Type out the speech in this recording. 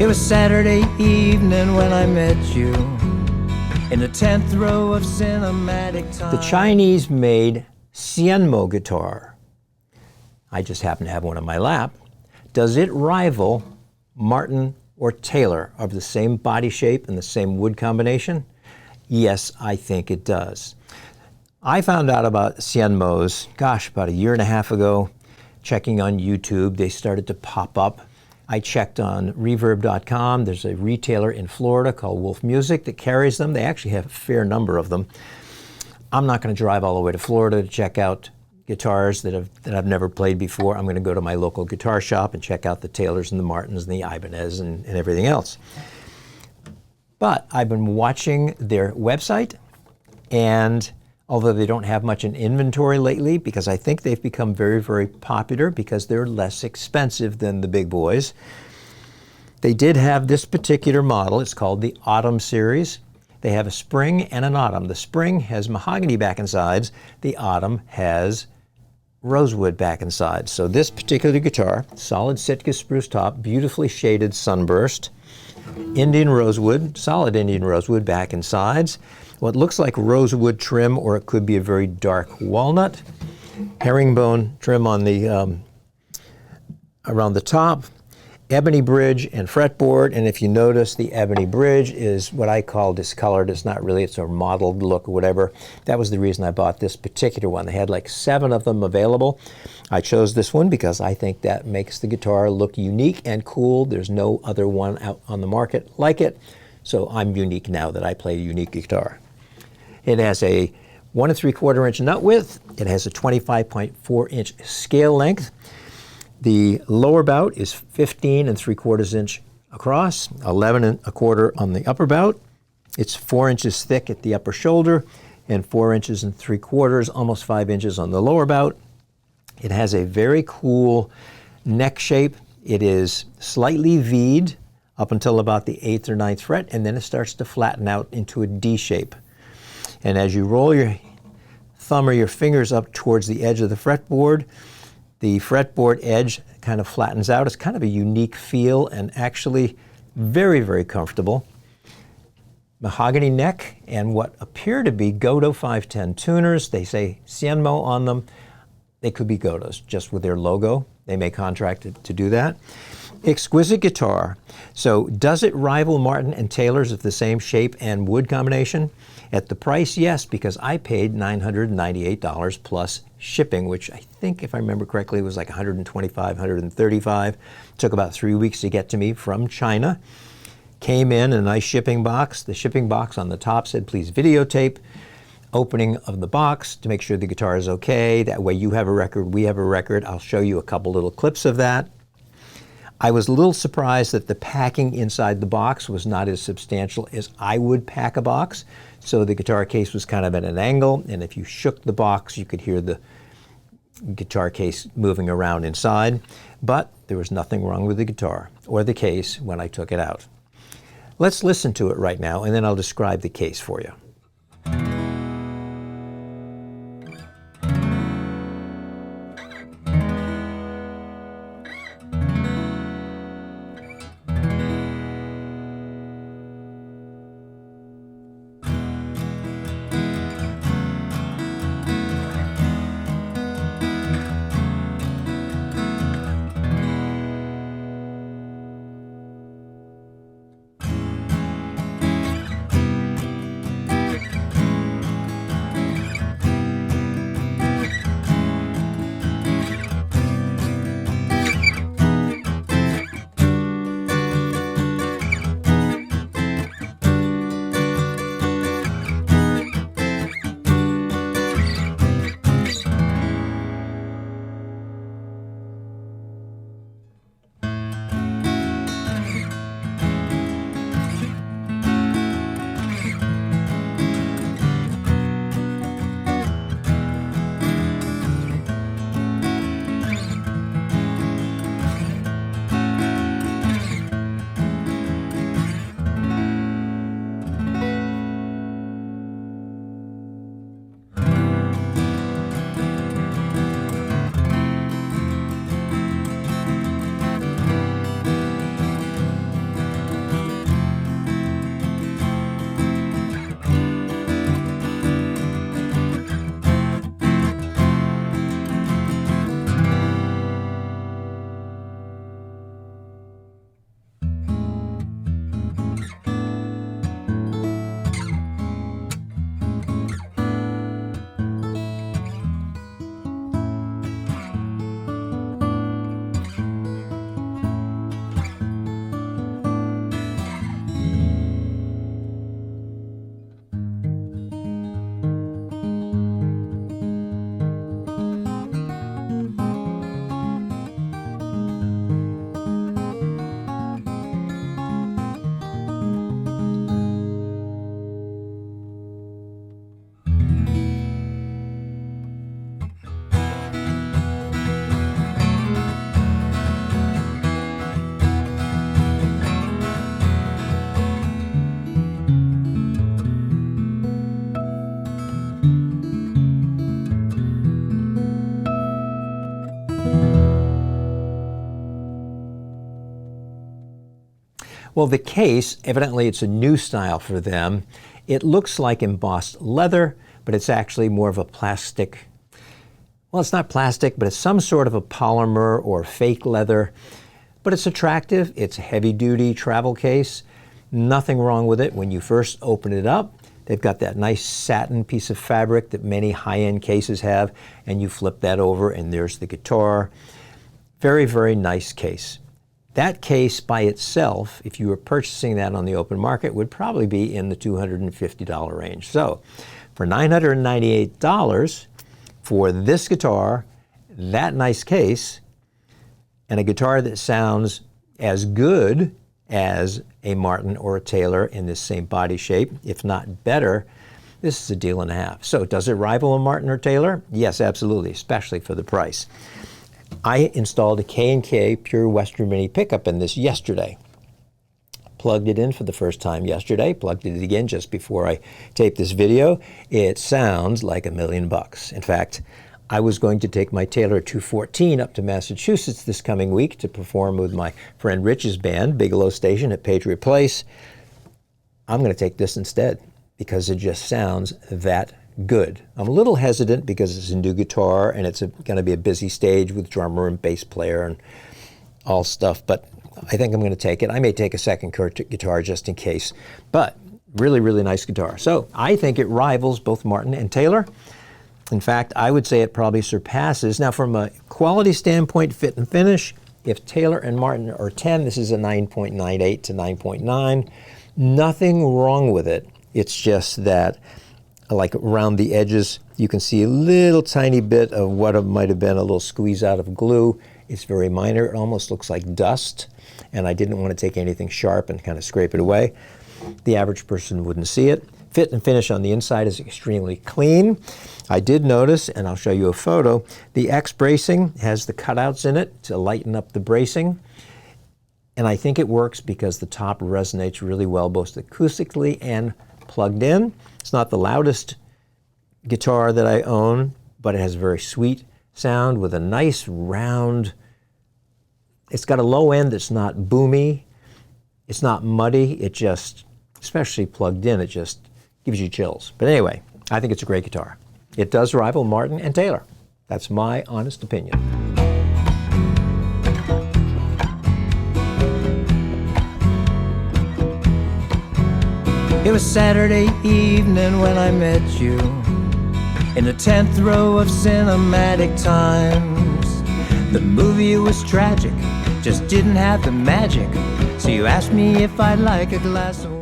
It was Saturday evening when I met you in the 10th row of cinematic time. The Chinese made Hsienmo guitar. I just happen to have one on my lap. Does it rival Martin or Taylor of the same body shape and the same wood combination? Yes, I think it does. I found out about Hsienmo's, about a year and a half ago, checking on YouTube. They started to pop up. I checked on reverb.com. There's a retailer in Florida called Wolf Music that carries them. They actually have a fair number of them. I'm not going to drive all the way to Florida to check out guitars that I've never played before. I'm going to go to my local guitar shop and check out the Taylors and the Martins and the Ibanez and everything else. But I've been watching their website, and although they don't have much in inventory lately, because I think they've become very, very popular because they're less expensive than the big boys. They did have this particular model. It's called the Autumn series. They have a spring and an autumn. The spring has mahogany back and sides. The autumn has rosewood back and sides. So this particular guitar, solid Sitka spruce top, beautifully shaded sunburst, Indian rosewood, solid Indian rosewood back and sides. What looks like rosewood trim, or it could be a very dark walnut. Herringbone trim on the around the top. Ebony bridge and fretboard, and if you notice, the ebony bridge is what I call discolored. It's not really, it's a mottled look or whatever. That was the reason I bought this particular one. They had like 7 of them available. I chose this one because I think that makes the guitar look unique and cool. There's no other one out on the market like it, so I'm unique now that I play a unique guitar. It has a 1 3/4 inch nut width. It has a 25.4 inch scale length. The lower bout is 15 3/4 inch across, 11 1/4 on the upper bout. It's 4 inches thick at the upper shoulder and 4 inches 3/4, almost 5 inches on the lower bout. It has a very cool neck shape. It is slightly V'd up until about the 8th or 9th fret, and then it starts to flatten out into a D shape. And as you roll your thumb or your fingers up towards the edge of the fretboard edge kind of flattens out. It's kind of a unique feel and actually very, very comfortable. Mahogany neck and what appear to be Goto 510 tuners. They say Hsienmo on them. They could be Gotos, just with their logo. They may contract to do that. Exquisite guitar. So does it rival Martin and Taylor's of the same shape and wood combination? At the price, yes, because I paid $998 plus shipping, which I think, if I remember correctly, was like $125, $135. Took about 3 weeks to get to me from China. Came in a nice shipping box. The shipping box on the top said, please videotape opening of the box to make sure the guitar is okay. That way you have a record, we have a record. I'll show you a couple little clips of that. I was a little surprised that the packing inside the box was not as substantial as I would pack a box. So the guitar case was kind of at an angle, and if you shook the box, you could hear the guitar case moving around inside. But there was nothing wrong with the guitar or the case when I took it out. Let's listen to it right now, and then I'll describe the case for you. Well, the case, evidently it's a new style for them. It looks like embossed leather, but it's actually more of a plastic. Well, it's not plastic, but it's some sort of a polymer or fake leather. But it's attractive. It's a heavy-duty travel case. Nothing wrong with it. When you first open it up, they've got that nice satin piece of fabric that many high-end cases have, and you flip that over, and there's the guitar. Very, very nice case. That case by itself, if you were purchasing that on the open market, would probably be in the $250 range. So for $998 for this guitar, that nice case, and a guitar that sounds as good as a Martin or a Taylor in this same body shape, if not better, this is a deal and a half. So does it rival a Martin or Taylor? Yes, absolutely, especially for the price. I installed a K&K Pure Western Mini pickup in this yesterday. Plugged it in for the first time yesterday, plugged it again just before I taped this video. It sounds like $1 million. In fact, I was going to take my Taylor 214 up to Massachusetts this coming week to perform with my friend Rich's band, Bigelow Station at Patriot Place. I'm going to take this instead because it just sounds that good. I'm a little hesitant because it's a new guitar and it's going to be a busy stage with drummer and bass player and all stuff, but I think I'm going to take it. I may take a second guitar just in case, but really, really nice guitar. So I think it rivals both Martin and Taylor. In fact, I would say it probably surpasses. Now, from a quality standpoint, fit and finish, if Taylor and Martin are 10, this is a 9.98 to 9.9. Nothing wrong with it. It's just that, like around the edges, you can see a little tiny bit of what might have been a little squeeze out of glue. It's very minor. It almost looks like dust, and I didn't want to take anything sharp and kind of scrape it away. The average person wouldn't see it. Fit and finish on the inside is extremely clean. I did notice, and I'll show you a photo, the X bracing has the cutouts in it to lighten up the bracing. And I think it works because the top resonates really well, both acoustically and plugged in. It's not the loudest guitar that I own, but it has a very sweet sound with a nice round. It's got a low end that's not boomy. It's not muddy. It just, especially plugged in, it just gives you chills. But anyway, I think it's a great guitar. It does rival Martin and Taylor. That's my honest opinion. It was Saturday evening when I met you in the 10th row of Cinematic Times. The movie was tragic, just didn't have the magic. So you asked me if I'd like a glass of